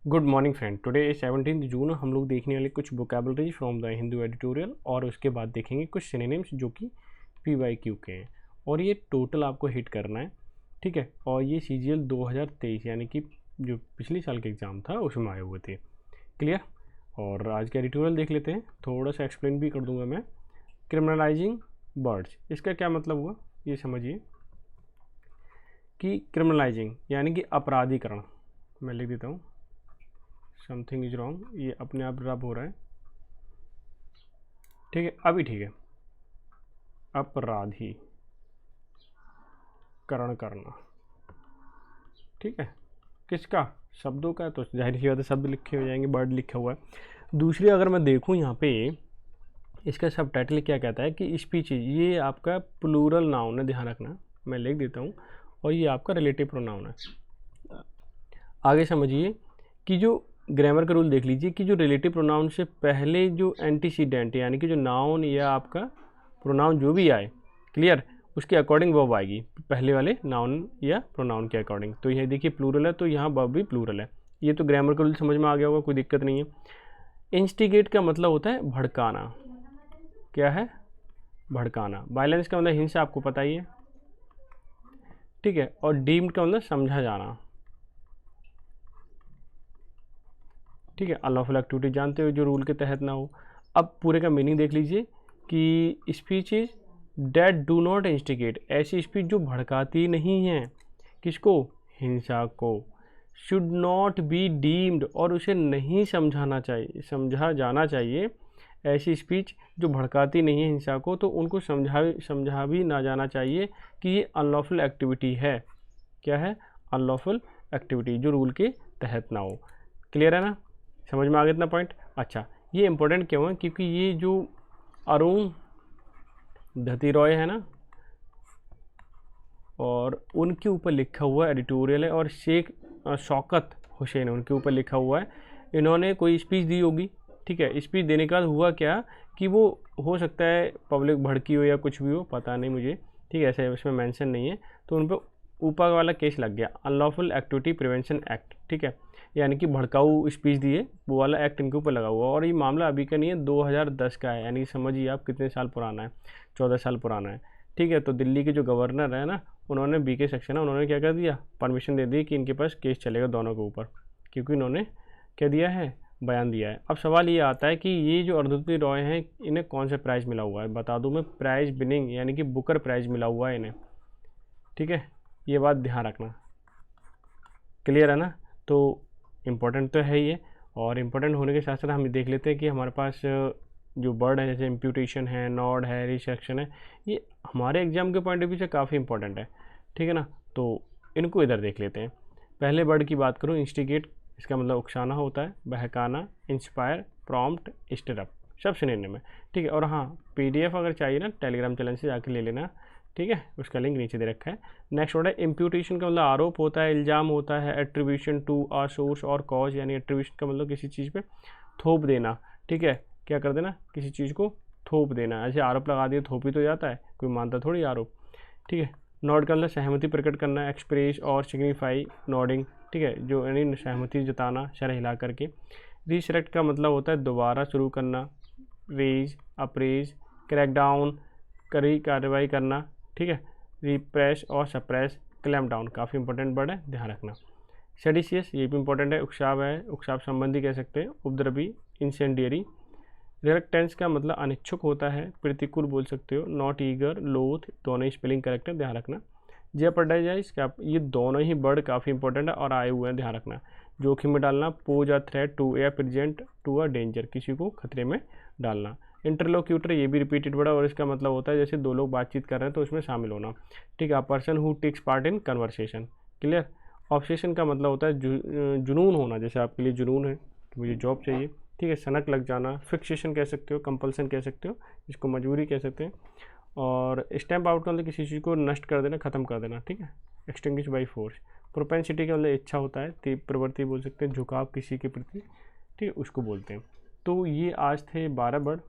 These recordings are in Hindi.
Good morning friend. टुडे 17 जून हम लोग देखने वाले कुछ vocabulary from the Hindu editorial और उसके बाद देखेंगे कुछ सिनोनिम्स जो कि PYQ के हैं और ये टोटल आपको हिट करना है, ठीक है। और ये CGL 2023 यानी कि जो पिछले साल के एग्ज़ाम था उसमें आए हुए थे। क्लियर। और आज का एडिटोरियल देख लेते हैं, थोड़ा सा एक्सप्लेन भी कर दूंगा मैं। क्रिमिनलाइजिंग बर्ड्स, इसका क्या मतलब हुआ ये समझिए कि क्रिमिनलाइजिंग यानी कि अपराधीकरण। मैं लिख देता हूँ, समथिंग इज रॉन्ग, ये अपने आप रब हो रहा है, ठीक है। अभी ठीक है, अपराधी करण करना, ठीक है। किसका? शब्दों का, तो जाहिर सी बात है शब्द लिखे हो जाएंगे, बर्ड लिखा हुआ है। दूसरी अगर मैं देखूं यहाँ पे इसका सब टाइटल क्या कहता है कि स्पीचीज, ये आपका प्लूरल नाउन है, ध्यान रखना। मैं लिख देता हूँ, और ये आपका रिलेटिव प्रोनाउन है। आगे समझिए कि जो ग्रामर का रूल देख लीजिए कि जो रिलेटिव प्रोनाउन से पहले जो एंटीसीडेंट यानी कि जो नाउन या आपका प्रोनाउन जो भी आए, क्लियर, उसके अकॉर्डिंग वर्ब आएगी, पहले वाले नाउन या प्रोनाउन के अकॉर्डिंग। तो यह देखिए प्लूरल है तो यहाँ वर्ब भी प्लूरल है। ये तो ग्रामर का रूल समझ में आ गया होगा, कोई दिक्कत नहीं है। इंस्टिगेट का मतलब होता है भड़काना। क्या है? भड़काना। वायलेंस का मतलब हिंसा, आपको पता ही है, ठीक है। और डीम्ड का मतलब समझा जाना, ठीक है। अनलॉफुल एक्टिविटी जानते हो जो रूल के तहत ना हो। अब पूरे का मीनिंग देख लीजिए कि speech is that do not instigate, ऐसी स्पीच जो भड़काती नहीं है, किसको? हिंसा को। शुड नॉट बी डीम्ड, और उसे नहीं समझाना चाहिए, समझा जाना चाहिए। ऐसी स्पीच जो भड़काती नहीं है हिंसा को, तो उनको समझा भी ना जाना चाहिए कि ये अनलॉफुल एक्टिविटी है। क्या है? अनलॉफुल एक्टिविटी जो रूल के तहत ना हो। क्लियर है ना? समझ में आ गया इतना पॉइंट? अच्छा, ये इंपॉर्टेंट क्यों है? क्योंकि ये जो अरुण धती रॉय है ना, और उनके ऊपर लिखा हुआ एडिटोरियल है, और शेख शौकत हुसैन उनके ऊपर लिखा हुआ है। इन्होंने कोई स्पीच दी होगी, ठीक है। स्पीच देने के बाद हुआ क्या कि वो हो सकता है पब्लिक भड़की हो या कुछ भी हो, पता नहीं मुझे, ठीक है, ऐसे उसमें मेंशन नहीं है। तो उन पर ऊपर वाला केस लग गया, अनलॉफुल एक्टिविटी प्रिवेंशन एक्ट, ठीक है। यानी कि भड़काऊ स्पीच दिए, वो वाला एक्ट इनके ऊपर लगा हुआ। और ये मामला अभी का नहीं है, 2010 का है, यानी समझिए आप कितने साल पुराना है, 14 साल पुराना है, ठीक है। तो दिल्ली के जो गवर्नर है ना, उन्होंने BK सेक्शन है, उन्होंने क्या कर दिया, परमिशन दे दी कि इनके पास केस चलेगा दोनों के ऊपर, क्योंकि इन्होंने क्या दिया है, बयान दिया है। अब सवाल ये आता है कि ये जो अरुंधति रॉय हैं, इन्हें कौन सा प्राइज़ मिला हुआ है? बता दूं मैं, प्राइज़ विनिंग यानी कि बुकर प्राइज़ मिला हुआ है इन्हें, ठीक है। ये बात ध्यान रखना, क्लियर है ना? तो इम्पोर्टेंट तो है ये, और इम्पोर्टेंट होने के साथ साथ हम देख लेते हैं कि हमारे पास जो वर्ड है, जैसे इम्प्यूटेशन है, नॉड है, रिसेक्शन है, ये हमारे एग्जाम के पॉइंट ऑफ व्यू से काफ़ी इंपॉर्टेंट है, ठीक है ना। तो इनको इधर देख लेते हैं। पहले वर्ड की बात करूँ, इंस्टिगेट, इसका मतलब उकसाना होता है, बहकाना, इंस्पायर, प्रॉम्प्ट, स्टिर अप, सब सिनोनिम है, ठीक है। और हाँ, PDF अगर चाहिए ना, टेलीग्राम चैनल से जाके ले लेना, ठीक है, उसका लिंक नीचे दे रखा है। नेक्स्ट वर्ड है इम्प्यूटेशन का मतलब आरोप होता है, इल्ज़ाम होता है। एट्रीब्यूशन टू अ सोर्स और कॉज, यानी एट्रीब्यूशन का मतलब किसी चीज़ पे थोप देना, ठीक है, क्या कर देना, किसी चीज़ को थोप देना। ऐसे आरोप लगा दिया, थोप ही तो जाता है, कोई मानता थोड़ी आरोप, ठीक है। नॉड का मतलब सहमति प्रकट करना, एक्सप्रेस और सिग्निफाई नॉडिंग, ठीक है, जो यानी सहमति जताना, सर हिला करके। रिसरेक्ट का मतलब होता है दोबारा शुरू करना, रेज, अप्रेज, क्रैकडाउन, करी कार्रवाई करना, ठीक है। रिप्रेस और सप्रेस, क्लैम्प डाउन, काफ़ी इंपॉर्टेंट वर्ड है, ध्यान रखना। सेडिशियस, ये भी इंपॉर्टेंट है, उकसाव है, उकसाव संबंधी कह सकते हैं, उपद्रवी, इंसेंडियरी। रिलक्टेंस का मतलब अनिच्छुक होता है, प्रतिकूल बोल सकते हो। नॉट ईगर, लोथ, दोनों ही स्पेलिंग करेक्ट है, ध्यान रखना। जेपर्डाइज का, ये दोनों ही वर्ड काफ़ी इंपॉर्टेंट है और आए हुए हैं, ध्यान रखना। जोखिम में डालना, पोज अ थ्रेट टू या प्रेजेंट टू अ डेंजर, किसी को खतरे में डालना। इंटरलोक्यूटर, ये भी रिपीटेड वर्ड है, और इसका मतलब होता है जैसे दो लोग बातचीत कर रहे हैं तो उसमें शामिल होना, ठीक है। A person who takes part in conversation, clear. Obsession का मतलब होता है जुनून होना, जैसे आपके लिए जुनून है तो मुझे जॉब चाहिए, ठीक है। सनक लग जाना, फिक्सेशन कह सकते हो, कंपल्सन कह सकते हो, इसको मजबूरी कह सकते हैं। और स्टैम्प आउट का मतलब किसी चीज़ को नष्ट कर देना, ख़त्म कर देना, ठीक है। Extinguish by force. प्रोपेंसिटी का मतलब इच्छा होता है, तीव्र प्रवृत्ति बोल सकते हैं, झुकाव किसी के प्रति, ठीक है, उसको बोलते हैं। तो ये आज थे 12 वर्ड,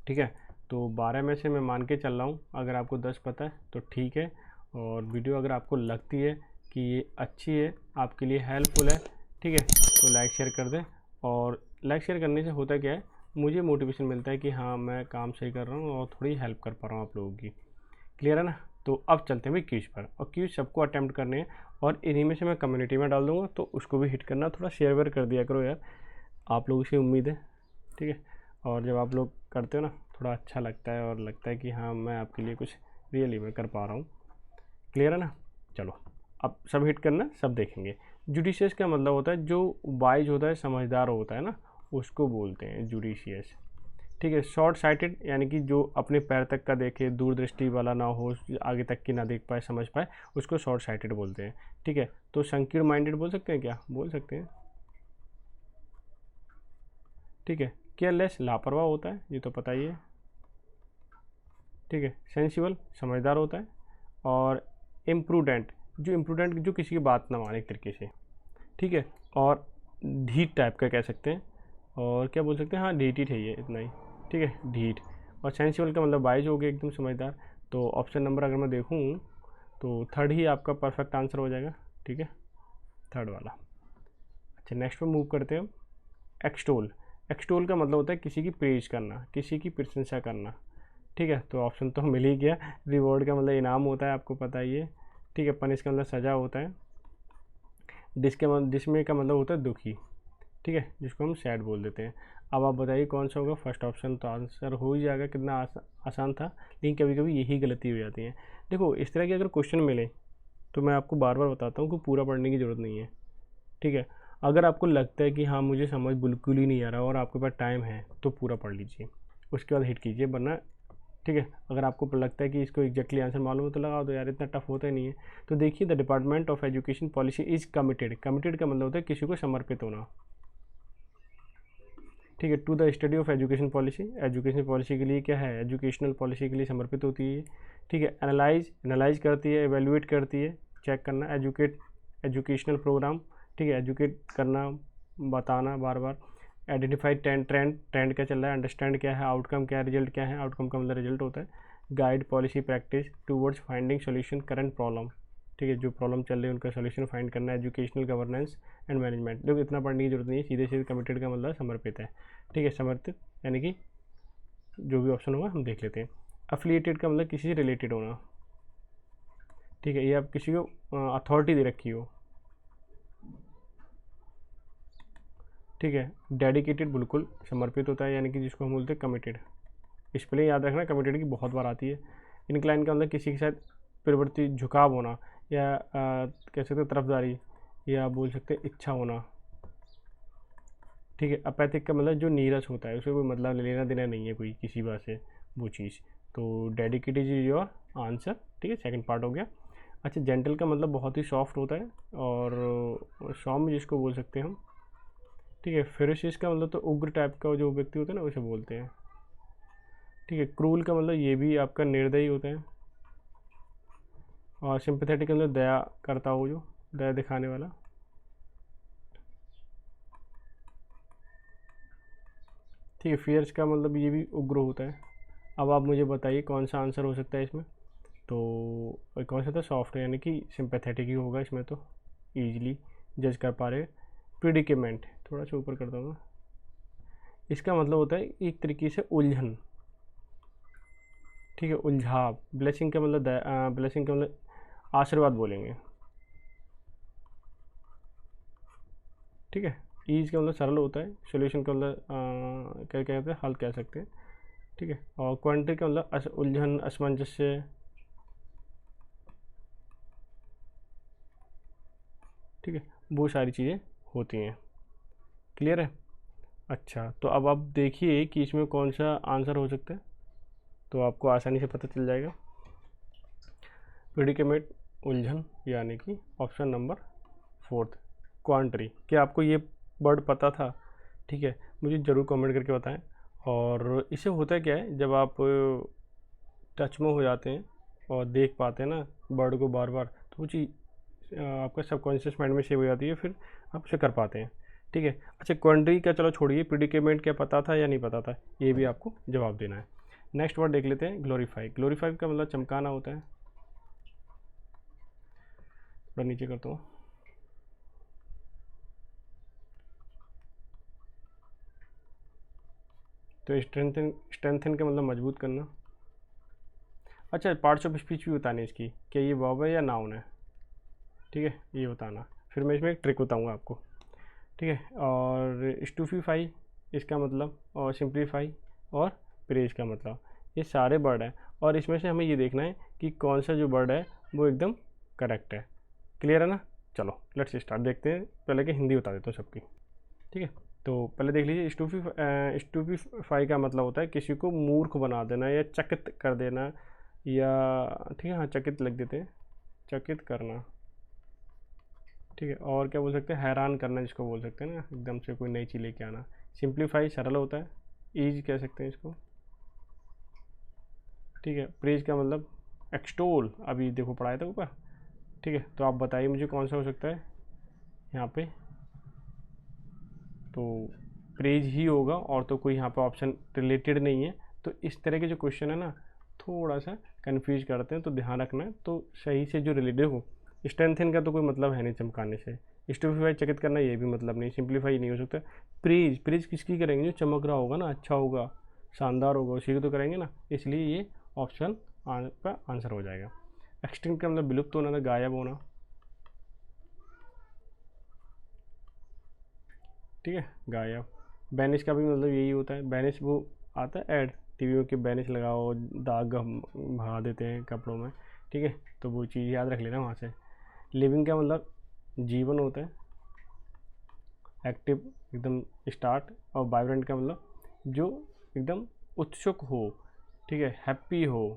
ठीक है। तो 12 में से मैं मान के चल रहा हूँ, अगर आपको 10 पता है तो ठीक है। और वीडियो अगर आपको लगती है कि ये अच्छी है, आपके लिए हेल्पफुल है, ठीक है, तो लाइक शेयर कर दें। और लाइक शेयर करने से होता क्या है, मुझे मोटिवेशन मिलता है कि हाँ मैं काम सही कर रहा हूँ और थोड़ी हेल्प कर पा रहा हूँ आप लोगों की। क्लियर है ना। तो अब चलते हैं भाई क्यूज पर, और क्यूज सबको अटैम्प्ट करने हैं और इन्हीं में से मैं कम्युनिटी में डाल दूंगा, तो उसको भी हिट करना, थोड़ा शेयर वेयर कर दिया करो यार, आप लोगों से उम्मीद है। ठीक है, और जब आप लोग करते हो ना थोड़ा अच्छा लगता है और लगता है कि हाँ मैं आपके लिए कुछ रियली मैं कर पा रहा हूँ। क्लियर है ना। चलो अब सब हिट करना, सब देखेंगे। जुडिशियस का मतलब होता है जो वाइज होता है, समझदार होता है ना, उसको बोलते हैं जुडिशियस। ठीक है, शॉर्ट साइटेड यानी कि जो अपने पैर तक का देखे, दूरदृष्टि वाला ना हो, आगे तक की ना देख पाए, समझ पाए, उसको शॉर्ट साइटेड बोलते हैं। ठीक है, तो संकीर्ण माइंडेड बोल सकते हैं, क्या बोल सकते हैं। ठीक है, केयरलेस लापरवाह होता है, ये तो पता ही है। ठीक है, सेंसिबल समझदार होता है। और इम्प्रूडेंट, जो इम्प्रूडेंट जो किसी की बात ना माने एक तरीके से। ठीक है, और ढीठ टाइप का कह सकते हैं, और क्या बोल सकते हैं, हाँ ढीठ ही है इतना ही। ठीक है, ढीठ। और सेंसिबल का मतलब वाइज हो गया, एकदम समझदार। तो ऑप्शन नंबर अगर मैं देखूँ तो थर्ड ही आपका परफेक्ट आंसर हो जाएगा। ठीक है, थर्ड वाला। अच्छा, नेक्स्ट पे मूव करते हैं हम। एक्सटोल। एक्सटोल का मतलब होता है किसी की प्रेज करना, किसी की प्रशंसा करना। ठीक है, तो ऑप्शन तो मिल ही गया। रिवॉर्ड का मतलब इनाम होता है, आपको पता ही है। ठीक है, पनिश का मतलब सज़ा होता है। डिसमे का मतलब होता है दुखी। ठीक है, जिसको हम सैड बोल देते हैं। अब आप बताइए कौन सा होगा। फर्स्ट ऑप्शन तो आंसर हो ही जाएगा, कितना आसान था, लेकिन कभी कभी यही गलती हो जाती है। देखो इस तरह के अगर क्वेश्चन मिले तो मैं आपको बार बार बताता हूँ कि पूरा पढ़ने की ज़रूरत नहीं है। ठीक है, अगर आपको लगता है कि हाँ मुझे समझ बिल्कुल ही नहीं आ रहा और आपके पास टाइम है तो पूरा पढ़ लीजिए, उसके बाद हिट कीजिए, वरना ठीक है अगर आपको लगता है कि इसको एग्जैक्टली आंसर मालूम है तो लगा दो यार, इतना टफ होता ही नहीं है। तो देखिए, the department of education policy is committed. Committed का मतलब होता है किसी को समर्पित होना। ठीक है, to the study of education policy. Education policy के लिए क्या है, एजुकेशनल पॉलिसी के लिए समर्पित होती है। ठीक है, एनालाइज करती है, एवेल्युएट करती है, चेक करना, एजुकेट, एजुकेशनल प्रोग्राम। ठीक है, एजुकेट करना, बताना बार बार। आइडेंटिफाई ट्रेंड क्या चल रहा है, अंडरस्टैंड क्या है, आउटकम क्या है, रिजल्ट क्या है, आउटकम का मतलब रिजल्ट होता है। Guide policy practice towards finding solution current problem. ठीक है, जो प्रॉब्लम चल रही है उनका सोल्यूशन फाइंड करना। Educational governance and management. देखो इतना पढ़ने की जरूरत नहीं है, सीधे सीधे कमिटेड का मतलब समर्पित है। ठीक है, समर्पित यानी कि जो भी ऑप्शन होगा हम देख लेते हैं। अफिलिएटेड का मतलब किसी से रिलेटेड होना। ठीक है, ये आप किसी को अथॉरिटी दे रखी हो। ठीक है, डेडिकेटेड बिल्कुल समर्पित होता है, यानी कि जिसको हम बोलते हैं कमिटेड। स्पेलिंग याद रखना, कमिटेड की बहुत बार आती है। इनक्लाइन का मतलब किसी के साथ प्रवृत्ति, झुकाव होना, या कह सकते हैं तरफदारी, या बोल सकते हैं इच्छा होना। ठीक है, अपैथिक का मतलब जो नीरस होता है, उसे कोई मतलब लेना देना नहीं है कोई किसी बात से वो चीज़। तो डेडिकेटेड इज योर आंसर। ठीक है, सेकंड पार्ट हो गया। अच्छा, जेंटल का मतलब बहुत ही सॉफ्ट होता है, और सौम्य जिसको बोल सकते हैं हम। ठीक है, फेरोशियस का मतलब तो उग्र टाइप का जो व्यक्ति होता है ना, उसे बोलते हैं। ठीक है, क्रूल का मतलब ये भी आपका निर्दयी होता है। और सिंपैथेटिक मतलब दया करता हो, जो दया दिखाने वाला। ठीक है, फियर्स का मतलब ये भी उग्र होता है। अब आप मुझे बताइए कौन सा आंसर हो सकता है इसमें। तो कौन सा था, सॉफ्ट है, यानी कि सिंपैथेटिक ही होगा इसमें तो, ईजिली जज कर पा रहे। प्रिडिकेमेंट थोड़ा सा ऊपर करता हूँ, इसका मतलब होता है एक तरीके से उलझन। ठीक है, उलझाव। ब्लेसिंग का मतलब ब्लेसिंग का मतलब आशीर्वाद बोलेंगे। ठीक है, ईज का मतलब सरल होता है, सोल्यूशन का मतलब क्या कहते हैं, हल कह सकते हैं। ठीक है, और क्वांटिटी का मतलब उलझन, असमंजस्य। ठीक है, वो सारी चीज़ें होती हैं। क्लियर है। अच्छा, तो अब आप देखिए कि इसमें कौन सा आंसर हो सकता है, तो आपको आसानी से पता चल जाएगा। प्रिडिकेमेट, उलझन, यानी कि ऑप्शन नंबर फोर्थ, क्वांटरी। क्या आपको ये वर्ड पता था? ठीक है, मुझे ज़रूर कमेंट करके बताएं। और इससे होता क्या है, जब आप टच में हो जाते हैं और देख पाते हैं ना वर्ड को बार बार, तो वो चीज़ आपका सबकॉन्शियस माइंड में सेव हो जाती है, फिर आप उसे कर पाते हैं। ठीक है, अच्छा क्वांटरी का चलो छोड़िए, प्रिडिकेमेंट क्या पता था या नहीं पता था, ये भी आपको जवाब देना है। नेक्स्ट वर्ड देख लेते हैं, ग्लोरीफाई। ग्लोरीफाई का मतलब चमकाना होता है। थोड़ा नीचे करता हूँ। तो स्ट्रेंथन का मतलब मजबूत करना। अच्छा, पार्ट्स ऑफ स्पीच भी बताने इसकी, क्या ये वर्ब है या नाउन है, ठीक है, ये बताना। फिर मैं इसमें एक ट्रिक बताऊंगा आपको, ठीक है। और स्टूफीफाई इसका मतलब, और सिंप्लीफाई और प्रेज का मतलब, ये सारे वर्ड हैं और इसमें से हमें ये देखना है कि कौन सा जो वर्ड है वो एकदम करेक्ट है। क्लियर है ना? चलो लेट्स स्टार्ट, देखते हैं। पहले कि हिंदी बता देता हूँ सबकी, ठीक है। तो पहले देख लीजिए, स्टूफीफाई का मतलब होता है किसी को मूर्ख बना देना या चकित कर देना, या ठीक है, हाँ चकित लिख देते हैं, चकित करना, ठीक है। और क्या बोल सकते हैं, हैरान करना जिसको बोल सकते हैं ना, एकदम से कोई नई चीज़ लेके आना। सिंप्लीफाई सरल होता है, ईज कह सकते हैं इसको, ठीक है। प्रेज का मतलब एक्सटोल, अभी देखो पढ़ाया था ऊपर, ठीक है। तो आप बताइए मुझे कौन सा हो सकता है यहाँ पे, तो प्रेज ही होगा और तो कोई यहाँ पे ऑप्शन रिलेटेड नहीं है। तो इस तरह के जो क्वेश्चन है ना, थोड़ा सा कन्फ्यूज करते हैं, तो ध्यान रखना है तो सही से जो रिलेटेड हो। स्ट्रेंथन का तो कोई मतलब है नहीं चमकाने से, स्टूफीफाई चकित करना ये भी मतलब नहीं, सिंप्लीफाई नहीं हो सकता। प्रेज, प्रेज किसकी करेंगे, जो चमक रहा होगा ना, अच्छा होगा, शानदार होगा, उसी को तो करेंगे ना, इसलिए ये ऑप्शन का आंसर हो जाएगा। एक्सटिंक्ट का मतलब विलुप्त होना था, गायब होना, ठीक है, गायब। बैनिश का भी मतलब यही होता है, बैनिश वो आता है ऐड टीवी के, बैनिश लगाओ, दाग भगा देते हैं कपड़ों में, ठीक है। तो वो चीज़ याद रख लेना वहाँ से। लिविंग का मतलब जीवन होता है, एक्टिव एकदम स्टार्ट, और वाइब्रेंट का मतलब जो एकदम उत्सुक हो, ठीक है, हैप्पी हो।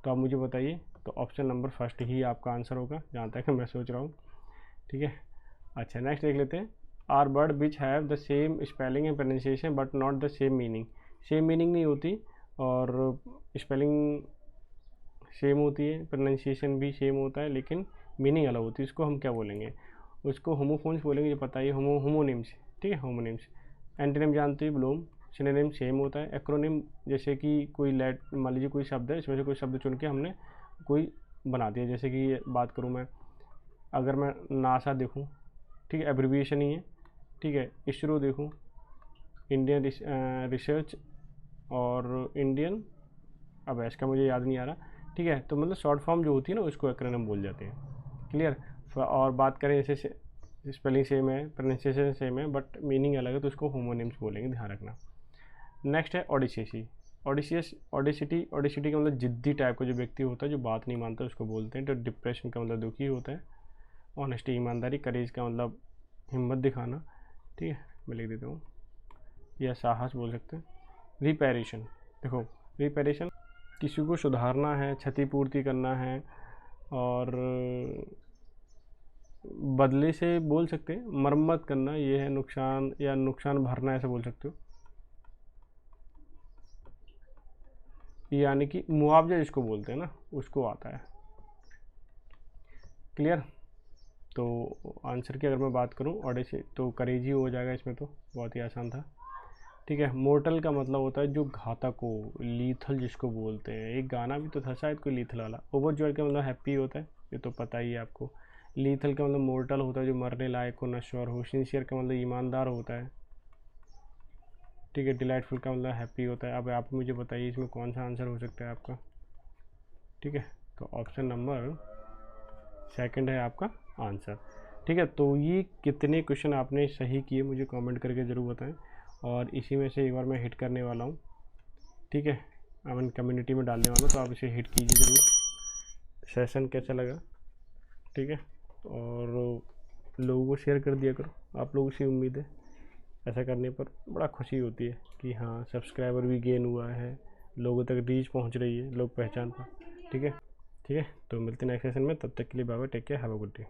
तो आप मुझे बताइए, तो ऑप्शन नंबर फर्स्ट ही आपका आंसर होगा जहाँ तक मैं सोच रहा हूँ, ठीक है। अच्छा, नेक्स्ट देख लेते हैं। Are word which have the same spelling and pronunciation but not the same meaning. Same meaning नहीं होती और स्पेलिंग सेम होती है, प्रोनाउंसिएशन भी सेम होता है, लेकिन मीनिंग अलग होती है। इसको हम क्या बोलेंगे, उसको होमोफोन्स बोलेंगे, जो पता ही होमोनिम्स, ठीक है, होमोनिम्स। एंटोनिम जानते ही, ब्लूम। सिनोनिम सेम होता है। एक्रोनिम जैसे कि कोई मान लीजिए कोई शब्द है, इसमें से कोई शब्द चुन के हमने कोई बना दिया, जैसे कि बात करूँ मैं, अगर मैं नासा देखूँ, ठीक है, एब्रीविएशन ही है, ठीक है। इसरो देखूँ, इंडियन रिसर्च, और इंडियन, अब इसका मुझे याद नहीं आ रहा, ठीक है। तो मतलब शॉर्ट फॉर्म जो होती है ना, उसको एक्रोनिम बोल जाते हैं। क्लियर। और बात करें जैसे स्पेलिंग सेम है, प्रोनाउंसिएशन सेम है, बट मीनिंग अलग है, तो उसको होमोनिम्स बोलेंगे, ध्यान रखना। नेक्स्ट है ओडिसीसी। ओडिसिटी का मतलब जिद्दी टाइप का जो व्यक्ति होता है, जो बात नहीं मानता, उसको बोलते हैं। तो डिप्रेशन का मतलब दुखी होता है। ऑनेस्टी ईमानदारी। करेज का मतलब हिम्मत दिखाना, ठीक है, मैं लिख देता हूँ, या साहस बोल सकते हैं। रिपेरेशन, देखो रिपेरेशन किसी को सुधारना है, क्षतिपूर्ति करना है, और बदले से बोल सकते हैं, मरम्मत करना, ये है नुकसान, या नुकसान भरना, ऐसा बोल सकते हो, यानी कि मुआवजा जिसको बोलते हैं ना, उसको आता है। क्लियर। तो आंसर की अगर मैं बात करूं ऑडे से, तो करेज ही हो जाएगा इसमें, तो बहुत ही आसान था, ठीक है। मोर्टल का मतलब होता है जो घातक हो, लीथल जिसको बोलते हैं। एक गाना भी तो था शायद कोई लीथल वाला। ओवरजॉयड का मतलब हैप्पी होता है, ये तो पता ही है आपको। लीथल का मतलब मोर्टल होता है जो मरने लायक हो, नश्वर हो। सिंसियर का मतलब ईमानदार होता है, ठीक है। डिलाइटफुल का मतलब हैप्पी होता है। अब आप मुझे बताइए इसमें कौन सा आंसर हो सकता है आपका, ठीक है। तो ऑप्शन नंबर सेकंड है आपका आंसर, ठीक है। तो ये कितने क्वेश्चन आपने सही किए मुझे कमेंट करके ज़रूर बताएं, और इसी में से एक बार मैं हिट करने वाला हूँ, ठीक है। अमन कम्युनिटी में डालने वाला हूँ, तो आप इसे हिट कीजिए ज़रूर। सेशन कैसा लगा, ठीक है, और लोगों को शेयर कर दिया करो। आप लोगों से उम्मीद है, ऐसा करने पर बड़ा खुशी होती है कि हाँ सब्सक्राइबर भी गेन हुआ है, लोगों तक रीच पहुँच रही है, लोग पहचान पा, ठीक है, ठीक है। तो मिलते हैं नेक्स्ट सेशन में, तब तक के लिए bye bye, take care, have a good day.